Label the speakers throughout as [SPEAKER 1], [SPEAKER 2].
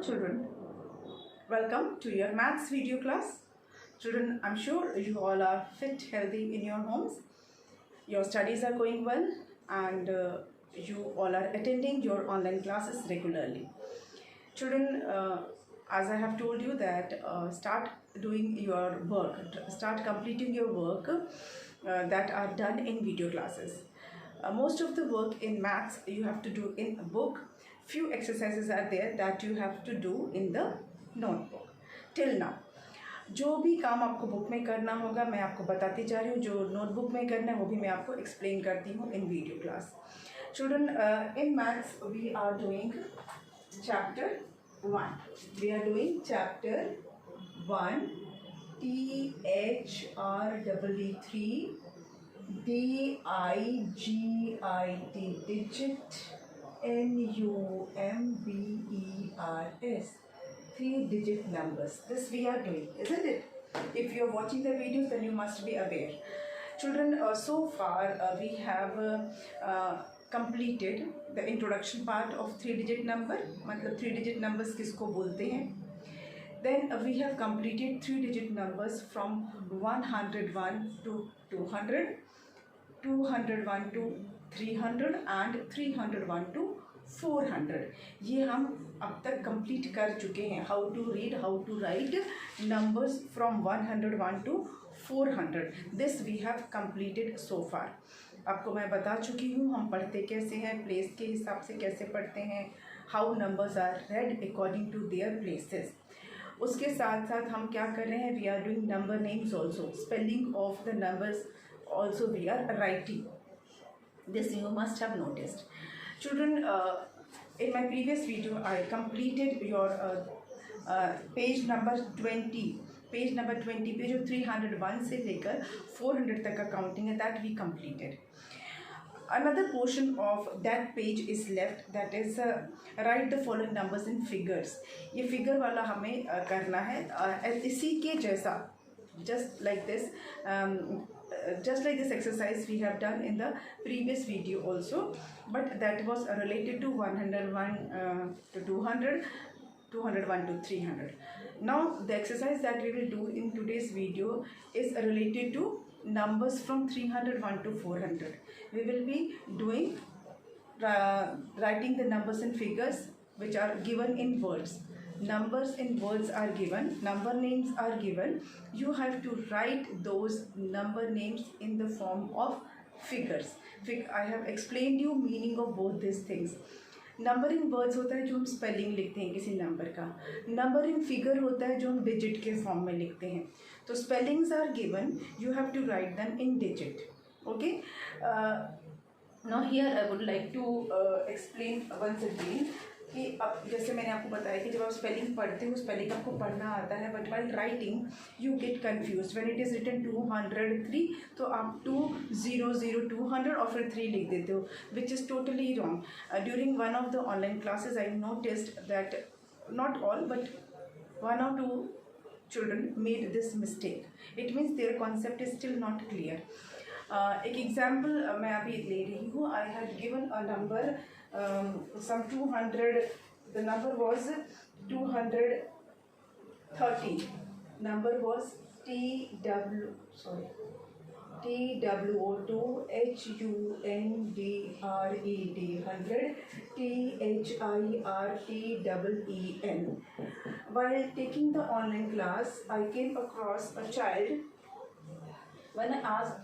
[SPEAKER 1] children, welcome to your maths video class. Children, I'm sure you all are fit, healthy in your homes. Your studies are going well and you all are attending your online classes regularly. Children, as I have told you that start doing your work, start completing your work that are done in video classes. Most of the work in maths you have to do in a book. Few exercises are there that you have to do in the notebook. Till now, जो भी काम आपको book में करना होगा मैं आपको बताती जा रही हूँ. जो नोटबुक में करना है वो भी मैं आपको एक्सप्लेन करती हूँ in video class. Children, in maths we are doing chapter 1. We are doing chapter 1, THREE3, DIGIT, digit, NUMBERS, 3-digit numbers. This we are doing, isn't it? If you are watching the videos, then you must be aware. Children, so far we have completed the introduction part of 3-digit number. मतलब 3-digit numbers किसको बोलते हैं. Then we have completed 3-digit numbers from 101 to 200, 201 to 300 and 301 to 400. ये हम अब तक complete कर चुके हैं. How to read, how to write numbers from 101 to 400. This we have completed so far. आपको मैं बता चुकी हूँ हम पढ़ते कैसे हैं, प्लेस के हिसाब से कैसे पढ़ते हैं, how numbers are read according to their places. उसके साथ साथ हम क्या कर रहे हैं, we are doing number names also, spelling of the numbers also we are writing. This you must have noticed. Children, in my previous video I completed your page number 20. Page number 20 पे जो 301 से लेकर 400 तक का counting है, that we completed. Another portion of that page is left, that is write the following numbers in figures. ये figure वाला हमें करना है इसी के जैसा, just like this exercise we have done in the previous video also, but that was related to 101 to 200, 201 to 300. Now the exercise that we will do in today's video is related to numbers from 301 to 400. We will be doing writing the numbers in figures which are given in words. Numbers in words are given, number names are given. You have to write those number names in the form of figures. I have explained you meaning of both these things. Numbering words होता है जो हम spelling लिखते हैं किसी number का. Numbering figure होता है जो हम डिजिट के फॉर्म में लिखते हैं. तो spellings are given, you have to write them in digit. Okay, now here I would like to explain once again कि अब जैसे मैंने आपको बताया कि जब आप स्पेलिंग पढ़ते हो स्पेलिंग आपको पढ़ना आता है, but while writing you get confuse. When it is written 203 तो आप 200 200 और फिर 3 लिख देते हो, which is totally wrong. During one of the online classes I noticed that not all but 1 or 2 children made this mistake. It means their concept is still not clear. एक example मैं अभी ले रही हूँ. I had given a number some 200. The number was 230. Number was TWO2 HUNDRED 100 THIRTEEN. While taking the online class, I came across a child. When I asked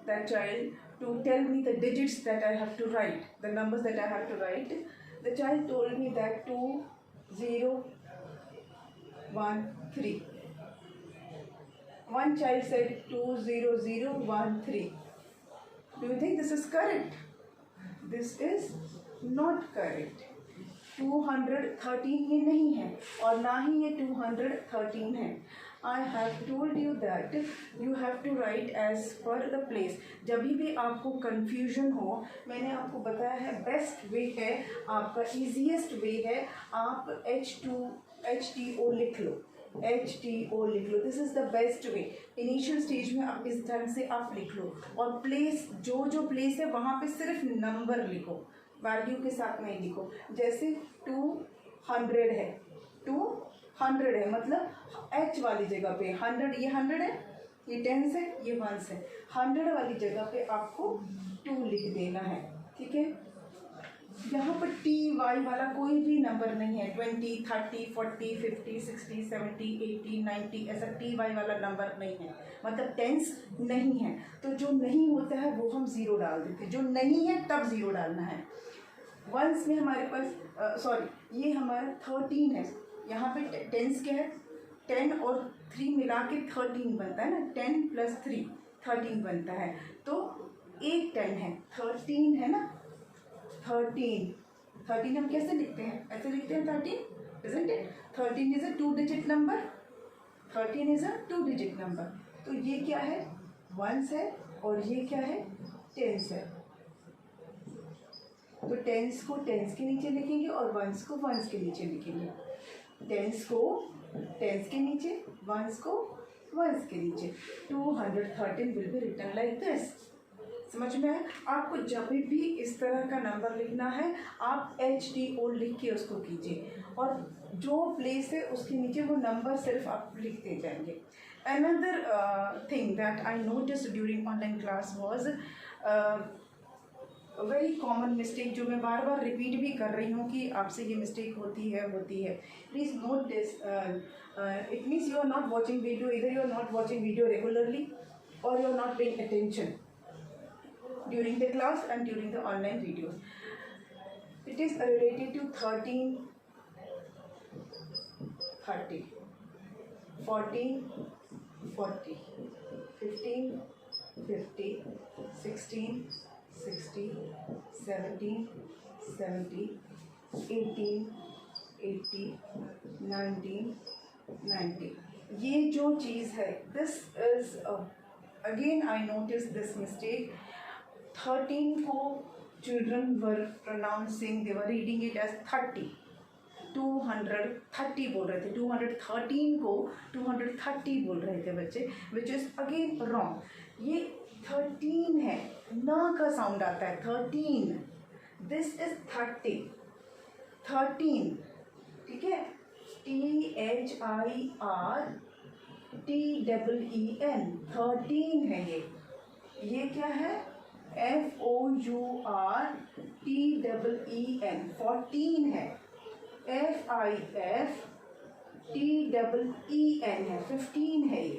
[SPEAKER 1] that child to tell me the digits that I have to write, the numbers that I have to write, the child told me that 2013. One child said 20013. Do you think this is correct? This is not correct. 213 ये नहीं है और ना ही ये 213 है. I have told you that you have to write as per the place. जब भी आपको confusion हो, मैंने आपको बताया है बेस्ट वे है, आपका easiest वे है, आप HTO लिख लो. HTO लिख लो. This is the best way. Initial stage में आप इस ढंग से आप लिख लो और प्लेस जो प्लेस है वहाँ पे सिर्फ नंबर लिखो, वैल्यू के साथ नहीं लिखो. जैसे 200 है, 2 100 है, मतलब h वाली जगह पे 100, ये 100 है, ये 10 है, ये 1 है, 100 वाली जगह पे आपको 2 लिख देना है, ठीक है। यहाँ पर टी वाई वाला कोई भी नंबर नहीं है, 20, 30, 40, 50, 60, 70, 80, 90 ऐसा टी वाई वाला नंबर नहीं है, मतलब टेंस नहीं है। तो जो नहीं होता है वो हम ज़ीरो डाल देते हैं, जो नहीं है तब ज़ीरो डालना है। वंस में हमारे पास सॉरी ये हमारा 13 है, यहाँ पे टेंस क्या है, 10 और 3 मिला के 13 बनता है ना, 10 + 3 13 बनता है। तो एक 10 है, 13 है ना, 13 हम कैसे लिखते हैं, ऐसे लिखते हैं 13, isn't it? 13 is a 2 digit number, 13 is a 2 digit number. तो ये क्या है, वंस है, और ये क्या है, टेंस है। तो टेंस को टेंस के नीचे लिखेंगे और वंस को वंस के नीचे लिखेंगे, टेंस को टेंस के नीचे, वंस को वंस के नीचे। 213 will be written like this. समझ में आया? आपको जब भी इस तरह का नंबर लिखना है आप HDO लिख के उसको कीजिए, और जो प्लेस है उसके नीचे वो नंबर सिर्फ आप लिखते जाएंगे। Another thing that I notice during online class was very common mistake, जो मैं बार बार रिपीट भी कर रही हूँ कि आपसे ये मिस्टेक होती है। Please note this, it means you are not watching video, इधर you are not watching video regularly और you are not paying attention during the class and during the online videos. It is related to 13, 30, 14, 40, 15, 50, 16, 60, 17, 70, 18, 80, 19, 90. ये जो चीज़ है, this is again I noticed this mistake. 13 को children were pronouncing, they were reading it as 30, 230 बोल रहे थे, 213 को 230 बोल रहे थे बच्चे, which is again wrong. ये 13 है, ना का साउंड आता है, 13, this is 30, 13, ठीक है, THIRTEEN, 13 है ये क्या है, FOURTEEN, 14 है, FIFTEEN है, 15 है ये,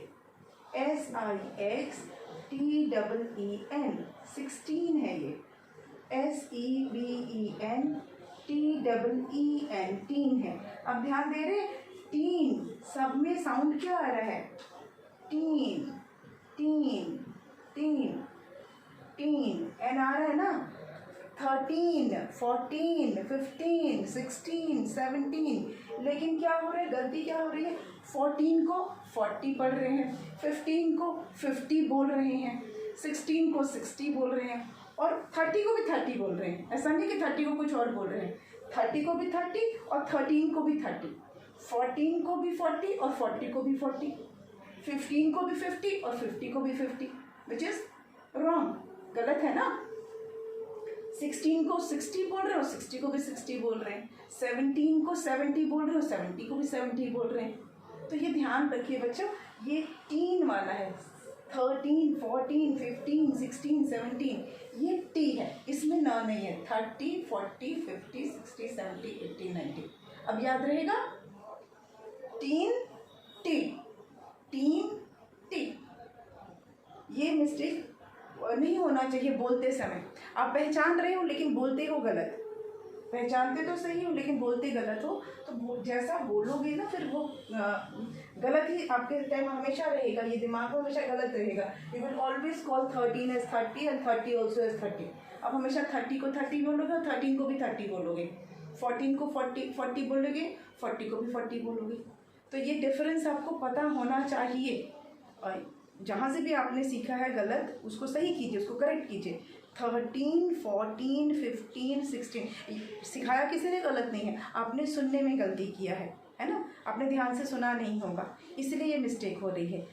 [SPEAKER 1] SIXTEEN, 16 है ये, SEVEN, TEEN है। अब ध्यान दे रहे, टीन, सब में साउंड क्या आ रहा है, टीन, टीन, टीन, टीन, एन आ रहा है ना। 13, 14, 15, 16, 17, लेकिन क्या हो रहा है, गलती क्या हो रही है, 14 को 40 पढ़ रहे हैं, 15 को 50 बोल रहे हैं, 16 को 60 बोल रहे हैं, और 30 को भी 30 बोल रहे हैं। ऐसा नहीं कि 30 को कुछ और बोल रहे हैं, 30 को भी 30 और 13 को भी 30, 14 को भी 40 और 40 को भी 40, 15 को भी 50 और 50 को भी 50, विच इज रॉन्ग, गलत है ना। 16 को 60 बोल रहे हो, 60 को भी 60 बोल रहे हैं, 17 को 70 बोल रहे हो, 70 को भी 70 बोल रहे हैं। तो ये ध्यान रखिए बच्चों, ये टीन वाला है, 13, 14, 15, 16, 17, ये टी है, इसमें ना नहीं है, 30, 40, 50, 60, 70, 80, 90। अब याद रहेगा, टीन टी, टीन टी, ये मिस्टेक नहीं होना चाहिए बोलते समय। आप पहचान रहे हो लेकिन बोलते हो गलत, पहचानते तो सही हो लेकिन बोलते गलत हो, तो जैसा बोलोगे ना फिर वो गलत ही आपके टाइम हमेशा रहेगा, ये दिमाग में हमेशा गलत रहेगा। You will always call 13 as 30 and 30 also as 30। आप हमेशा 30 को 30 बोलोगे और 13 को भी 30 बोलोगे, 14 को 40 बोलोगे, 40 को भी 40 बोलोगे। तो ये डिफरेंस आपको पता होना चाहिए, और जहाँ से भी आपने सीखा है गलत उसको सही कीजिए, उसको करेक्ट कीजिए। 13, 14, 15, 16 सिखाया किसी ने गलत नहीं है, आपने सुनने में गलती किया है ना, आपने ध्यान से सुना नहीं होगा, इसलिए ये मिस्टेक हो रही है।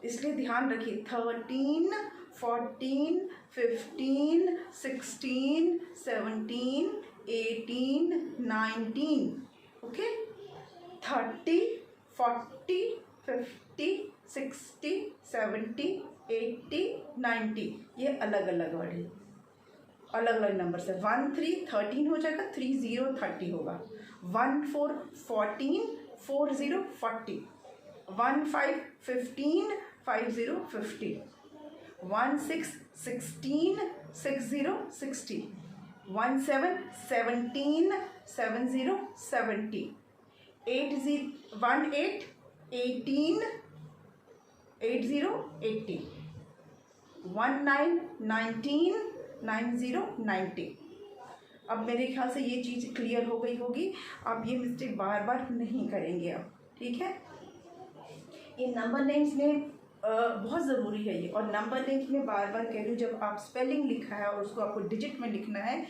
[SPEAKER 1] इसलिए ध्यान रखिए, 13, 14, 15, 16, 17, 18, 19, ओके, 30, 40, 50, 60, 70, 80, 90, ये अलग अलग वर्ड है, अलग अलग नंबर से। 1 3 13 हो जाएगा, 3 0 30 होगा, 1 4 14, 4 0 40, 1 5 15, 5 0 50, 1 6 16, 6 0 60, 1 7 17, 7 0 70, 8 0 1 8 18, 8 0 80, 1 9 19, 9 0 90। अब मेरे ख्याल से ये चीज़ क्लियर हो गई होगी। आप ये मिस्टेक बार बार नहीं करेंगे अब, ठीक है। ये नंबर नेम्स में बहुत ज़रूरी है ये, और नंबर नेम्स में बार बार कह रही हूँ, जब आप स्पेलिंग लिखा है और उसको आपको डिजिट में लिखना है,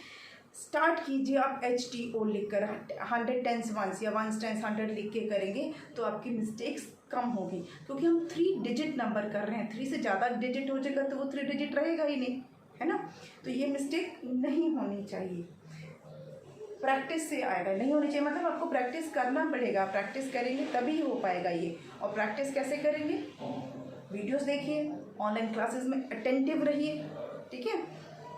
[SPEAKER 1] स्टार्ट कीजिए आप HTO लिख कर, 100 10s 1s या 1s 10s 100 लिख के करेंगे तो आपकी मिस्टेक्स कम होगी, क्योंकि हम 3 डिजिट नंबर कर रहे हैं। 3 से ज़्यादा डिजिट हो जाएगा तो वो 3 डिजिट रहेगा ही नहीं, है ना। तो ये मिस्टेक नहीं होनी चाहिए, प्रैक्टिस से आएगा। नहीं होनी चाहिए मतलब आपको प्रैक्टिस करना पड़ेगा, प्रैक्टिस करेंगे तभी हो पाएगा ये। और प्रैक्टिस कैसे करेंगे, वीडियोस देखिए, ऑनलाइन क्लासेस में अटेंटिव रहिए, ठीक है।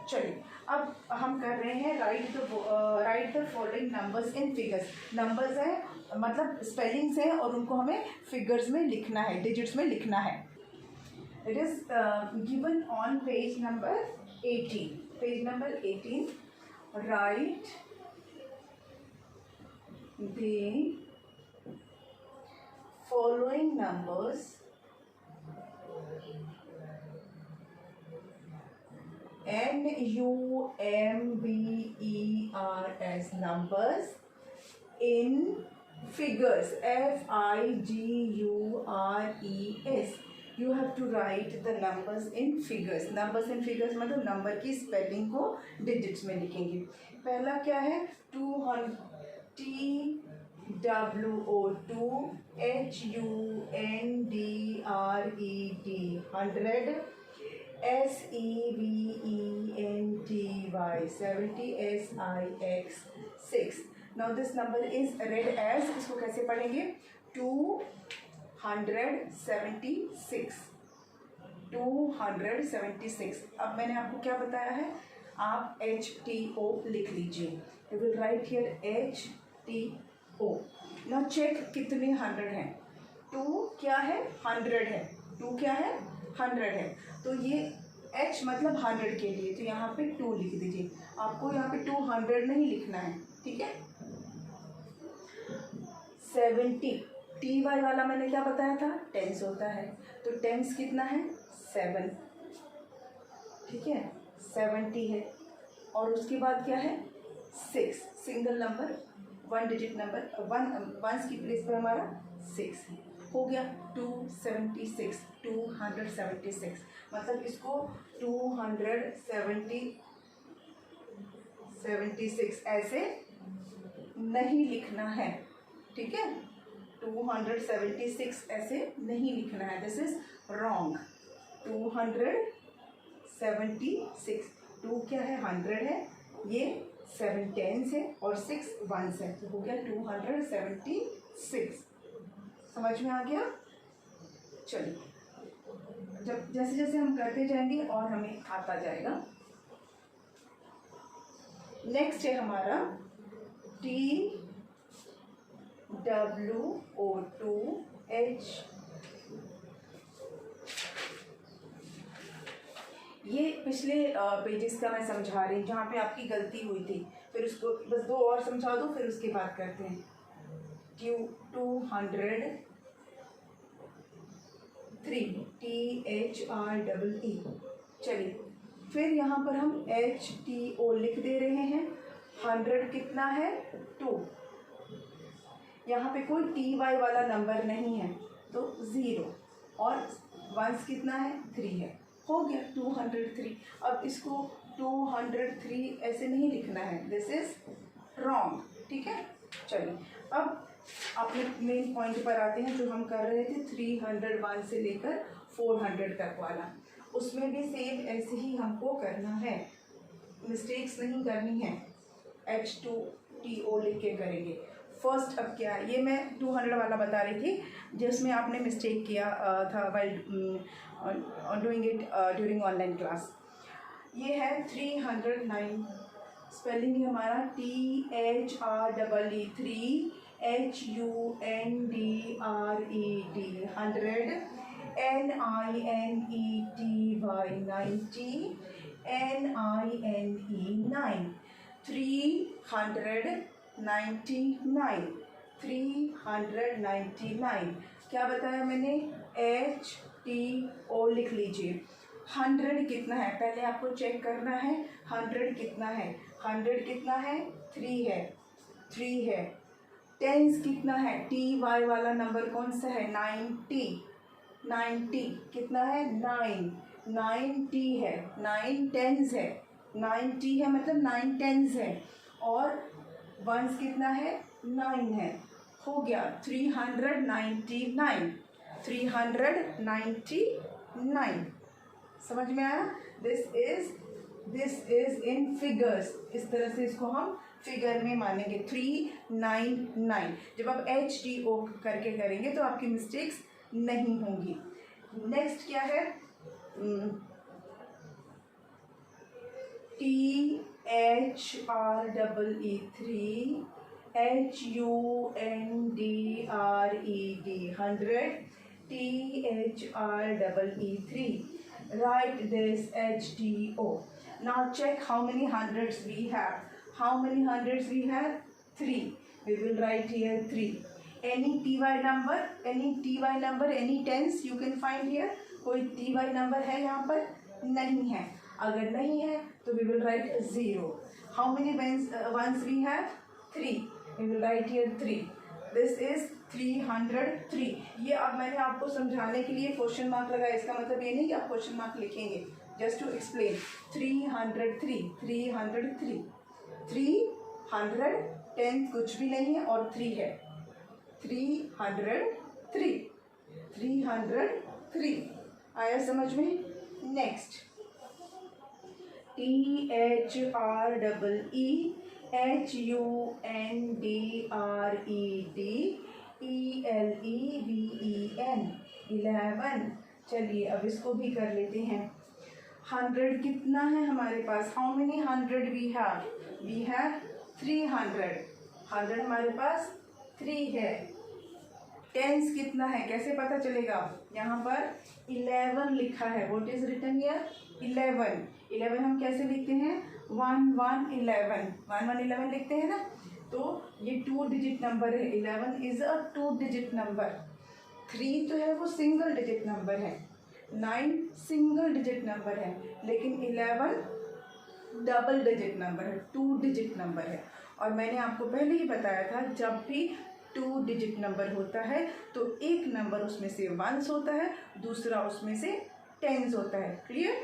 [SPEAKER 1] चलिए अब हम कर रहे हैं right the following numbers in figures. Numbers है मतलब स्पेलिंग्स हैं और उनको हमें फिगर्स में लिखना है, डिजिट्स में लिखना है। It is given on page number 18। Page number 18, right the following numbers NUMBERS numbers in figures, FIGURES. You have to write the numbers in figures. Numbers in figures मतलब नंबर की spelling को digits में लिखेंगे। पहला क्या है, 200, TWO2 HUNDRED 100, SEVENTY 70, SIX 6. Now this number is read as, इसको कैसे पढ़ेंगे, 276, 276। अब मैंने आपको क्या बताया है, आप HTO लिख लीजिए। You will write here HTO. Now check कितने 100 हैं। 2 क्या है, 100 है। 2 क्या है, 100 है। तो ये H मतलब 100 के लिए, तो यहाँ पे 2 लिख दीजिए। आपको यहाँ पे 200 नहीं लिखना है, ठीक है। 70, TY वाला मैंने क्या बताया था, टेंस होता है, तो टेंस कितना है, 7, ठीक है, 70 है। और उसके बाद क्या है, 6, सिंगल नंबर, 1 डिजिट नंबर, 1 की प्लेस पर हमारा 6 है। हो गया 276, 276। मतलब इसको 276 ऐसे नहीं लिखना है, ठीक है। 276 ऐसे नहीं लिखना है, दिस इज रॉन्ग। 276, 2 क्या है, 100 है, ये 7 टेंस है और 6 1s है, तो हो गया 276। समझ में आ गया। चलिए जब जैसे जैसे हम करते जाएंगे और हमें आता जाएगा। नेक्स्ट है हमारा TWO2H। ये पिछले पेजेस का मैं समझा रही हूँ जहाँ पे आपकी गलती हुई थी, फिर उसको बस 2 और समझा दो, फिर उसके बाद करते हैं। 203 THREE। चलिए फिर यहाँ पर हम HTO लिख दे रहे हैं। 100 कितना है, 2। यहाँ पे कोई TY वाला नंबर नहीं है तो 0, और 1s कितना है, 3 है। हो गया 203। अब इसको 203 ऐसे नहीं लिखना है, दिस इज रॉन्ग, ठीक है। चलिए अब अपने मेन पॉइंट पर आते हैं, जो हम कर रहे थे 301 से लेकर 400 तक वाला। उसमें भी सेम ऐसे ही हमको करना है, मिस्टेक्स नहीं करनी है, H2TO लिख के करेंगे। फर्स्ट अब क्या है, ये मैं 200 वाला बता रही थी जिसमें आपने मिस्टेक किया था while doing it during online class. ये है 309, स्पेलिंग है हमारा THREE 3HUNDRED 100 NINETY 90 NINE 399 क्या बताया मैंने, HTO लिख लीजिए। 100 कितना है पहले आपको चेक करना है, 100 कितना है, 100 कितना है 3 है, 3 है। टेंस कितना है, TY वाला नंबर कौन सा है, 90 कितना है 9 है, 9 टेंस है, 90 है मतलब 9 टेंस है, और वंस कितना है 9 है, हो गया 399। समझ में आया, दिस इज इन फिगर्स, इस तरह से इसको हम फिगर में मानेंगे 399। जब आप HTO करके करेंगे तो आपकी मिस्टेक्स नहीं होंगी। नेक्स्ट क्या है, THREE 3 HUNDRED 100 THREE 3। Write this HTO. Now check how many hundreds we have. How many hundreds we have? 3. We will write here 3. Any TY number, any tens you can find here. कोई TY number है यहाँ पर? नहीं है। अगर नहीं है तो we will write 0. How many ones we have? 3. We will write here 3. This is 303। ये अब मैंने आपको समझाने के लिए क्वेश्चन मार्क लगाया, इसका मतलब ये नहीं कि आप क्वेश्चन मार्क लिखेंगे, जस्ट टू एक्सप्लेन। 303 300 10 कुछ भी नहीं है और 3 है, 303 आया समझ में। Next THREE HUNDRED 11। चलिए अब इसको भी कर लेते हैं। 100 कितना है हमारे पास, हाउ मेनी 100 वी हैव 300। 100 हमारे पास 3 है। टेंस कितना है कैसे पता चलेगा, यहाँ पर 11 लिखा है, व्हाट इज रिटन हियर 11 हम कैसे लिखते हैं 11 लिखते हैं ना, तो ये 2 डिजिट नंबर है, 11 इज अ 2 डिजिट नंबर। 3 तो है वो सिंगल डिजिट नंबर है, 9 सिंगल डिजिट नंबर है, लेकिन 11 डबल डिजिट नंबर है, 2 डिजिट नंबर है। और मैंने आपको पहले ही बताया था जब भी 2 डिजिट नंबर होता है तो एक नंबर उसमें से वंस होता है, दूसरा उसमें से टेंस होता है। क्लियर,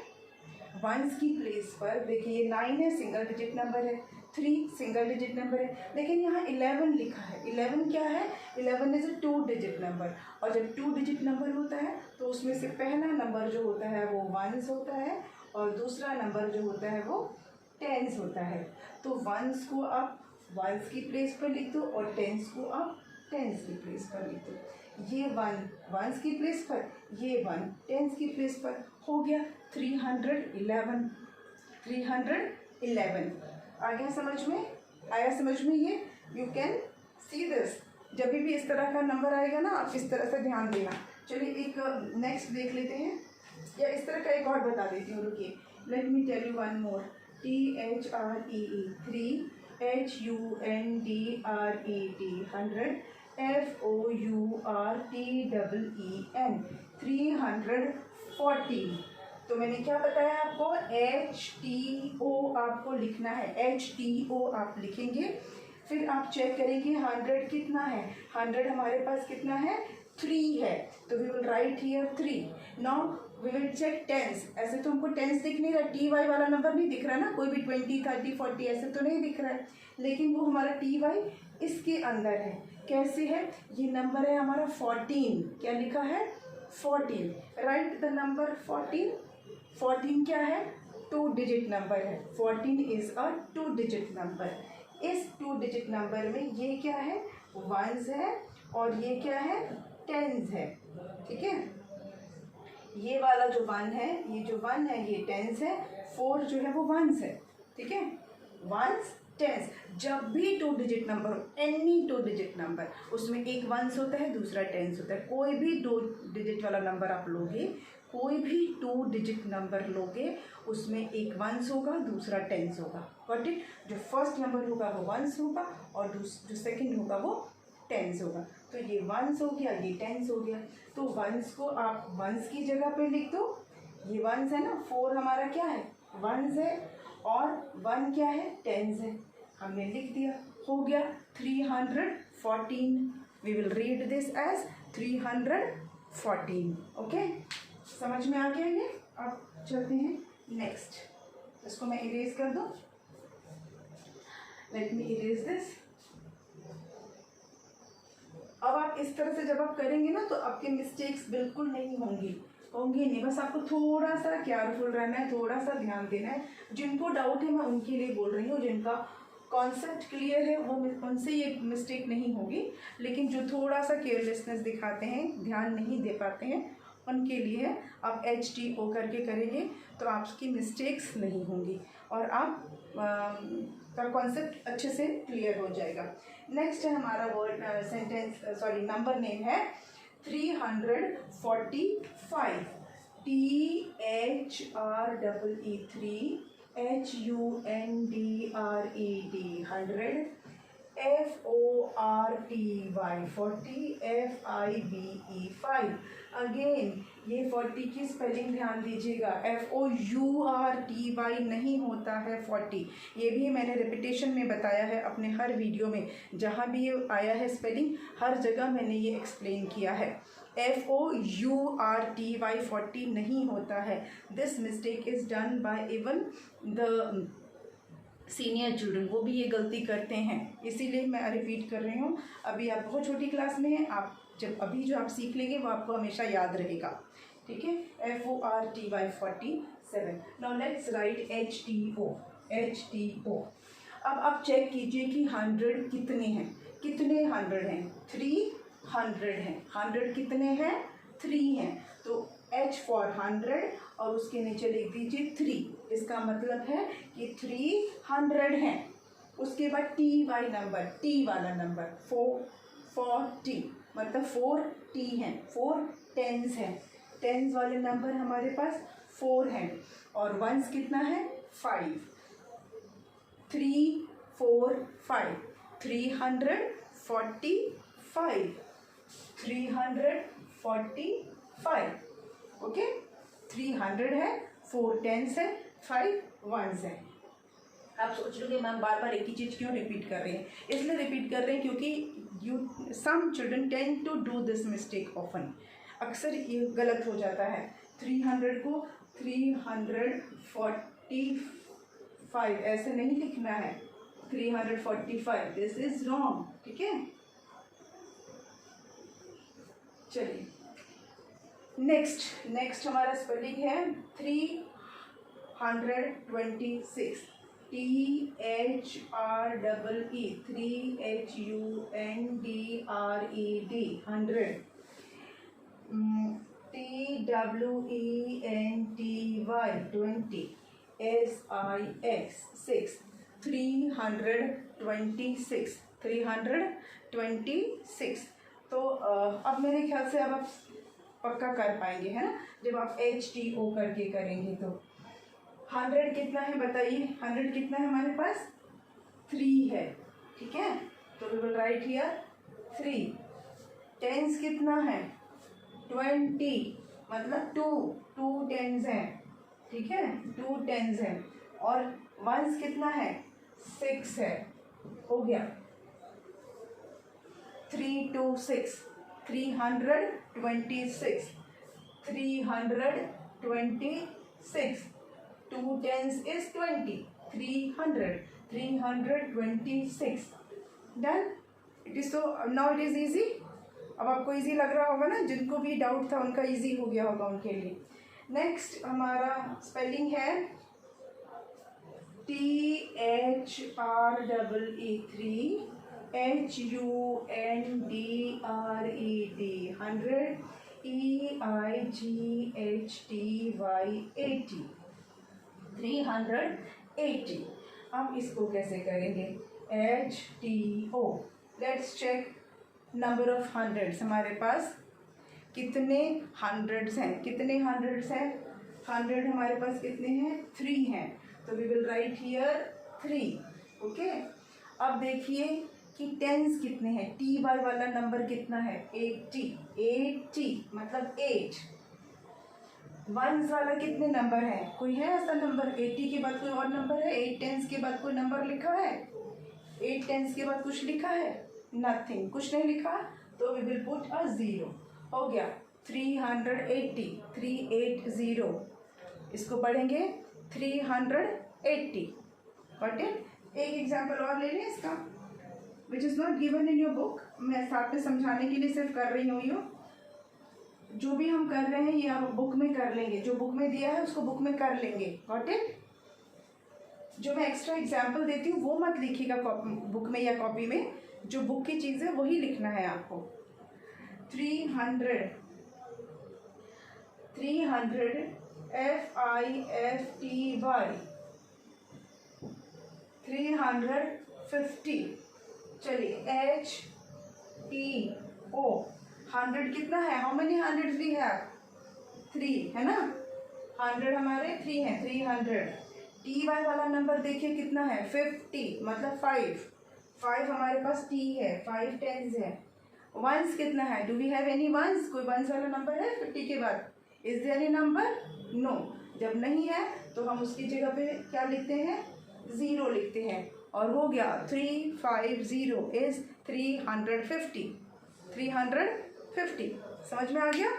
[SPEAKER 1] वंस की प्लेस पर देखिए 9 है सिंगल डिजिट नंबर है, 3 सिंगल डिजिट नंबर है, लेकिन यहाँ 11 लिखा है। 11 क्या है, 11 इज अ 2 डिजिट नंबर, और जब 2 डिजिट नंबर होता है तो उसमें से पहला नंबर जो होता है वो वंस होता है और दूसरा नंबर जो होता है वो टेंस होता है। तो वंस को आप वंस की प्लेस पर लिख दो और टेंस को आप टेंस की प्लेस पर लिख दो। ये 1 वंस की प्लेस पर, ये 1 टेंस की प्लेस पर, हो गया 311। आ गया समझ में, आया समझ में ये, यू कैन सी दिस। जब भी इस तरह का नंबर आएगा ना आप इस तरह से ध्यान देना। चलिए एक नेक्स्ट देख लेते हैं, या इस तरह का एक और बता देती हूँ, रुकिए, let me tell you one more. THREE 3 HUNDRED 100 FOURTEEN 340। तो मैंने क्या बताया आपको, HTO आपको लिखना है, HTO आप लिखेंगे, फिर आप चेक करेंगे 100 कितना है। 100 हमारे पास कितना है 3 है, तो we will write here 3। Now we will check tens. ऐसे तो हमको टेंस दिख नहीं रहा, TY वाला नंबर नहीं दिख रहा ना, कोई भी 20 30 40 ऐसे तो नहीं दिख रहा है, लेकिन वो हमारा TY इसके अंदर है। कैसे है, ये नंबर है हमारा 14, क्या लिखा है 14, राइट द नंबर 14 क्या है 2 डिजिट नंबर है, 14 इज अ 2 डिजिट नंबर। इस 2 डिजिट नंबर में ये क्या है वंस है और ये क्या है, टेंस है। ठीक है, ये वाला जो 1 है, ये जो 1 है ये टेंस है, 4 जो है वो वंस है। ठीक है, वंस टेंस। जब भी 2 digit number, any 2 digit number, उसमें एक वंस होता है दूसरा टेंस होता है। कोई भी 2 डिजिट वाला नंबर आप लोगे, कोई भी 2 डिजिट नंबर लोगे, उसमें एक वंस होगा दूसरा टेंस होगा। Got it? जो फर्स्ट नंबर होगा वो वंस होगा और जो सेकंड होगा वो टेंस होगा। तो ये वंस हो गया, ये टेंस हो गया। तो वंस को आप वंस की जगह पे लिख दो। ये वंस है ना, 4 हमारा क्या है, वंस है, और 1 क्या है, टेंस है। हमने लिख दिया, हो गया 314। We will read this as 314। Okay, समझ में आ गया ये? अब चलते हैं नेक्स्ट। इसको मैं इरेज कर दूं। Let me erase this. अब आप इस तरह से जब आप करेंगे ना तो आपके मिस्टेक्स बिल्कुल नहीं होंगी नहीं। बस आपको थोड़ा सा केयरफुल रहना है, थोड़ा सा ध्यान देना है। जिनको डाउट है मैं उनके लिए बोल रही हूँ, जिनका कॉन्सेप्ट क्लियर है वो उनसे ये मिस्टेक नहीं होगी। लेकिन जो थोड़ा सा केयरलेसनेस दिखाते हैं, ध्यान नहीं दे पाते हैं, उनके लिए आप HTO करके करेंगे तो आपकी मिस्टेक्स नहीं होंगी और आप का कॉन्सेप्ट अच्छे से क्लियर हो जाएगा। नेक्स्ट है हमारा वर्ड नंबर नेम है 345। THREE 3HUNDRED 100, FORTY 40, FIVE 5। Again ये 40 की स्पेलिंग ध्यान दीजिएगा, FOURTY नहीं होता है 40। ये भी मैंने रिपीटेशन में बताया है अपने हर वीडियो में, जहाँ भी ये आया है स्पेलिंग हर जगह मैंने ये एक्सप्लेन किया है। FOURTY 40 नहीं होता है। This mistake is done by even the senior children, वो भी ये गलती करते हैं, इसीलिए मैं रिपीट कर रही हूँ। अभी आप बहुत छोटी क्लास में हैं, आप जब अभी जो आप सीख लेंगे वो आपको हमेशा याद रहेगा। ठीक है, FORTY 47। Now let's write HTO। अब आप चेक कीजिए कि 100 कितने हैं, कितने 100 हैं, 300 हैं। 100 कितने हैं, 3 हैं। तो H for 100 और उसके नीचे लिख दीजिए 3। इसका मतलब है कि 300 हैं। उसके बाद TY नंबर, T वाला नंबर 40, मतलब 4T हैं, 4 टेंस हैं। टेंस वाले नंबर हमारे पास 4 हैं और वंस कितना है, 5। 3 4 5 345 345। ओके, 300 है, 4 टेंस है, 5 वंस है। आप सोच लोगे मैम बार बार एक ही चीज़ क्यों रिपीट कर रहे हैं? इसलिए रिपीट कर रहे हैं क्योंकि some children tend to do this mistake often. अक्सर ये गलत हो जाता है। 300 को 345 ऐसे नहीं लिखना है, 345, दिस इज रॉन्ग। ठीक है, चलिए नेक्स्ट हमारा स्पेलिंग है 326। THREE 3HUNDRED 100। TWENTY 20 SIX 326 326। तो अब मेरे ख्याल से अब आप पक्का कर पाएंगे, है ना, जब आप HTO करके करेंगे तो। 100 कितना है बताइए, 100 कितना है हमारे पास, 3 है। ठीक है, तो we will write here 3। Tens कितना है, 20, मतलब 2 टेंस हैं। ठीक है, 2 टेंस हैं। और वंस कितना है, 6 है। हो गया 326 326 326। 2 tens is 20, 326। Done. It is so now it is easy। अब आपको इजी लग रहा होगा ना, जिनको भी डाउट था उनका इजी हो गया होगा उनके लिए। नेक्स्ट हमारा स्पेलिंग है THREE 3 HUNDRED 100, EIGHTY 80 380। अब इसको कैसे करेंगे? HTO। Let's check number of hundreds. हमारे पास कितने हंड्रेड्स हैं? कितने हंड्रेड्स हैं? 100 हमारे पास कितने हैं? 3 हैं। तो we will write here 3। Okay, अब देखिए कि टेंस कितने हैं। टी वाई वाला नंबर कितना है? 80। 80 मतलब 8। वंस वाला कितने नंबर है? कोई है ऐसा नंबर? 80 के बाद कोई और नंबर है? 8 टेंस के बाद कोई नंबर लिखा है? 8 टेंस के बाद कुछ लिखा है? नथिंग, कुछ नहीं लिखा। तो वी विल पुट अ 0। हो गया 380। 380। इसको पढ़ेंगे 380। Got it? एक एग्जाम्पल और ले लें इसका, which is not given in your book. मैं साथ में समझाने के लिए सिर्फ कर रही हूँ। यो जो भी हम कर रहे हैं ये आप बुक में कर लेंगे। जो बुक में दिया है उसको बुक में कर लेंगे। Got it? जो मैं एक्स्ट्रा एग्जाम्पल देती हूँ वो मत लिखिएगा बुक में या कॉपी में। जो बुक की चीज़ है वही लिखना है आपको। 300 FIFTY 350। चलिए HTO 100 कितना है? How many hundred we have? 3 है ना। 100 हमारे 3 हैं। 300। टी वाई वाला नंबर देखिए कितना है? 50 मतलब 5। 5 हमारे पास टी है। 5 टेंस है। वंस कितना है? Do we have any ones? कोई वंस वाला नंबर है 50 के बाद? Is there any number? No. जब नहीं है तो हम उसकी जगह पे क्या लिखते हैं? 0 लिखते हैं। और हो गया 350 इज 350। 350 समझ में आ गया?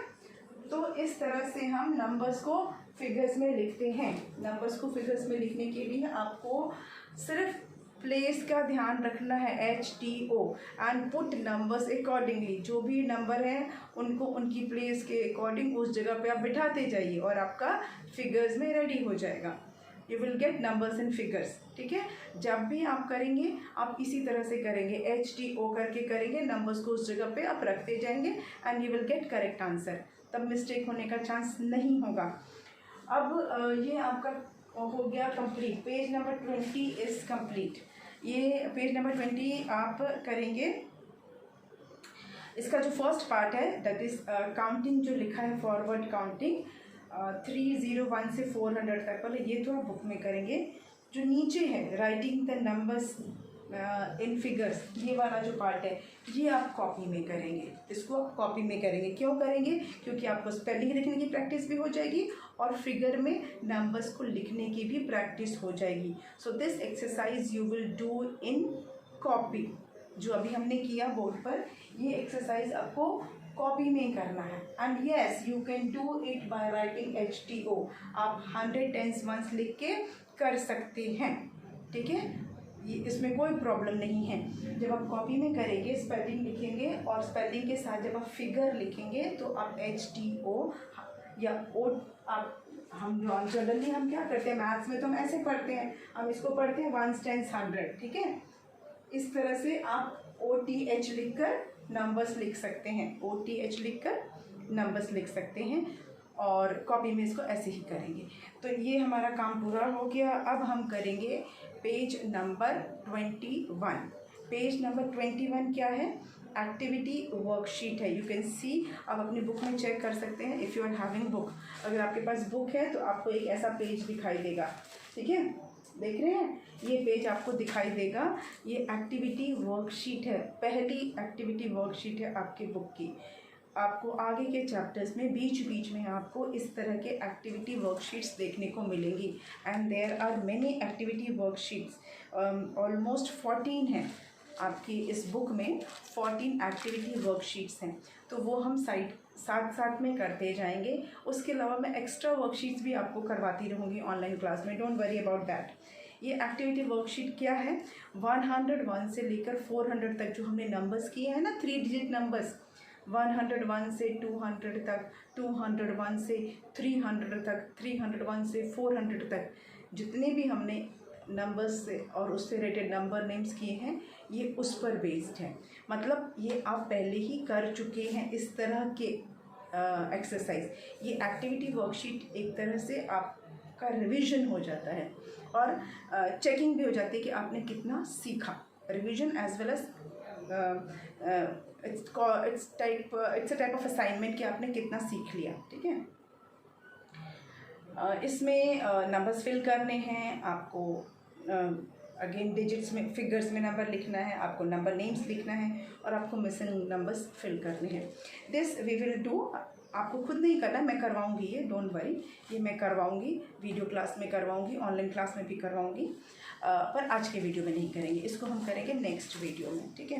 [SPEAKER 1] तो इस तरह से हम नंबर्स को फिगर्स में लिखते हैं। नंबर्स को फिगर्स में लिखने के लिए आपको सिर्फ प्लेस का ध्यान रखना है। HTO and put numbers accordingly. जो भी नंबर है उनको उनकी प्लेस के अकॉर्डिंग उस जगह पे आप बिठाते जाइए और आपका फिगर्स में रेडी हो जाएगा। You will get numbers in figures. ठीक है, जब भी आप करेंगे आप इसी तरह से करेंगे। HTO करके करेंगे, नंबर्स को उस जगह पे आप रखते जाएंगे and you will get correct answer. तब मिस्टेक होने का चांस नहीं होगा। अब ये आपका हो गया complete. Page number 20 is complete. ये पेज नंबर 20 आप करेंगे। इसका जो फर्स्ट पार्ट है दैट इज काउंटिंग, जो लिखा है फॉरवर्ड काउंटिंग 301 से 400 तक, पहले ये तो आप बुक में करेंगे। जो नीचे है writing the numbers in figures, ये वाला जो पार्ट है ये आप कॉपी में करेंगे। इसको आप कॉपी में करेंगे। क्यों करेंगे? क्योंकि आपको स्पेलिंग लिखने की प्रैक्टिस भी हो जाएगी और फिगर में नंबर्स को लिखने की भी प्रैक्टिस हो जाएगी। So this exercise you will do in copy. जो अभी हमने किया बोर्ड पर, ये एक्सरसाइज आपको कॉपी में करना है। And yes you can do it by writing HTO। आप 100 टेंस वंस लिख के कर सकते हैं। ठीक है, ये इसमें कोई प्रॉब्लम नहीं है। जब आप कॉपी में करेंगे स्पेलिंग लिखेंगे और स्पेलिंग के साथ जब आप फिगर लिखेंगे तो आप HTO या O आप हम जनरली हम क्या करते हैं मैथ्स में तो हम ऐसे पढ़ते हैं, हम इसको पढ़ते हैं 1 10 100। ठीक है, इस तरह से आप OTH लिख कर नंबर्स लिख सकते हैं। OTH लिख कर नंबर्स लिख सकते हैं और कॉपी में इसको ऐसे ही करेंगे। तो ये हमारा काम पूरा हो गया। अब हम करेंगे पेज नंबर 21। पेज नंबर 21 क्या है? एक्टिविटी वर्कशीट है। यू कैन सी, आप अपनी बुक में चेक कर सकते हैं if you are having book. अगर आपके पास बुक है तो आपको एक ऐसा पेज दिखाई देगा। ठीक है, देख रहे हैं, ये पेज आपको दिखाई देगा। ये एक्टिविटी वर्कशीट है, पहली एक्टिविटी वर्कशीट है आपकी बुक की। आपको आगे के चैप्टर्स में बीच बीच में आपको इस तरह के एक्टिविटी वर्कशीट्स देखने को मिलेंगी। And there are many activity worksheets, almost 14 हैं आपकी इस बुक में। 14 एक्टिविटी वर्कशीट्स हैं, तो वो हम साथ साथ में करते जाएंगे। उसके अलावा मैं एक्स्ट्रा वर्कशीट्स भी आपको करवाती रहूँगी ऑनलाइन क्लास में, डोंट वरी अबाउट दैट। ये एक्टिविटी वर्कशीट क्या है? 101 से लेकर 400 तक जो हमने नंबर्स किए हैं ना, 3 डिजिट नंबर्स, 101 से 200 तक, 201 से 300 तक, 301 से 400 तक, जितने भी हमने नंबर्स से और उससे रिलेटेड नंबर नेम्स किए हैं, ये उस पर बेस्ड है। मतलब ये आप पहले ही कर चुके हैं इस तरह के एक्सरसाइज। ये एक्टिविटी वर्कशीट एक तरह से आपका रिवीजन हो जाता है और चेकिंग भी हो जाती है कि आपने कितना सीखा। Revision as well as it's a type of assignment कि आपने कितना सीख लिया। ठीक है, इसमें नंबर्स फिल करने हैं आपको। अगेन डिजिट्स में, फिगर्स में नंबर लिखना है, आपको नंबर नेम्स लिखना है और आपको मिसिंग नंबर्स फिल करने हैं। दिस वी विल डू, आपको खुद नहीं करना, मैं करवाऊंगी ये, डोंट वरी, ये मैं करवाऊंगी, वीडियो क्लास में करवाऊंगी, ऑनलाइन क्लास में भी करवाऊंगी, पर आज के वीडियो में नहीं करेंगे, इसको हम करेंगे नेक्स्ट वीडियो में। ठीक है,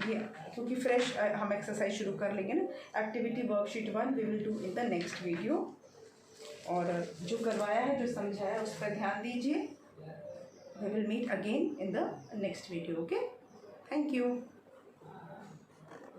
[SPEAKER 1] ये क्योंकि फ्रेश हम एक्सरसाइज शुरू कर लेंगे ना। Activity worksheet 1 we will do in the next video. और जो करवाया है, जो समझाया है, उस पर ध्यान दीजिए। We will meet again in the next video. Okay, thank you.